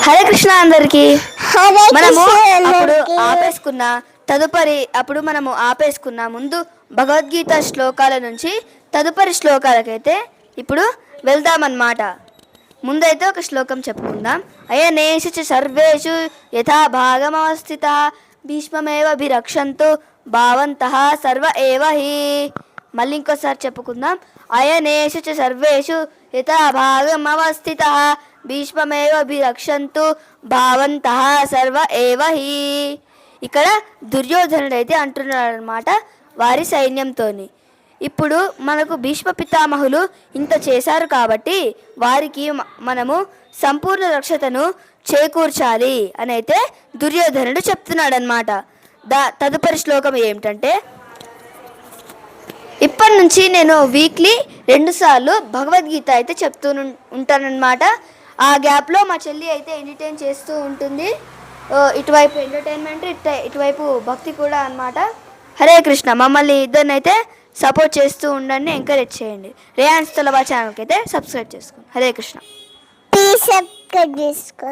హరే కృష్ణ అందరికి. హరే మనము కృష్ణ అప్పుడు అందరికీ. ఆపేసుకున్న అప్పుడు మనము ఆపేసుకున్న ముందు భగవద్గీత శ్లోకాల నుంచి తదుపరి శ్లోకాలకైతే ఇప్పుడు వెళ్దామన్నమాట. ముందైతే ఒక శ్లోకం చెప్పుకుందాం. అయనేషు చ సర్వేషు యథా భాగమవస్థితః భీష్మమేవ భిరక్షంతు భావంతః సర్వ ఏవ హి. మళ్ళీ ఇంకోసారి చెప్పుకుందాం. అయనేషు చ సర్వేషు యథా భాగమవస్థితః భీష్మమేవ భిరక్షంతు భావంతః సర్వ ఏవ హి. ఇక్కడ దుర్యోధనుడు అయితే అంటున్నాడు అనమాట వారి సైన్యంతోని. ఇప్పుడు మనకు భీష్మ పితామహులు ఇంత చేశారు కాబట్టి వారికి మనము సంపూర్ణ రక్షతను చేకూర్చాలి అని అయితే దుర్యోధనుడు చెప్తున్నాడు అనమాట. తదుపరి శ్లోకం ఏమిటంటే, ఇప్పటి నుంచి నేను వీక్లీ 2 సార్లు భగవద్గీత అయితే చెప్తూ ఉంటానన్నమాట. ఆ గ్యాప్లో మా చెల్లి అయితే ఎంటర్టైన్ చేస్తూ ఉంటుంది. ఇటువైపు ఎంటర్టైన్మెంట్, ఇటువైపు భక్తి కూడా అన్నమాట. హరే కృష్ణ. మమ్మల్ని ఇద్దరిని అయితే సపోర్ట్ చేస్తూ ఉండండి, ఎంకరేజ్ చేయండి. రేయాన్స్ తలవా ఛానల్కి అయితే సబ్స్క్రైబ్ చేసుకోండి. హరే కృష్ణ. ప్లీజ్ సబ్స్క్రైబ్ చేసుకో.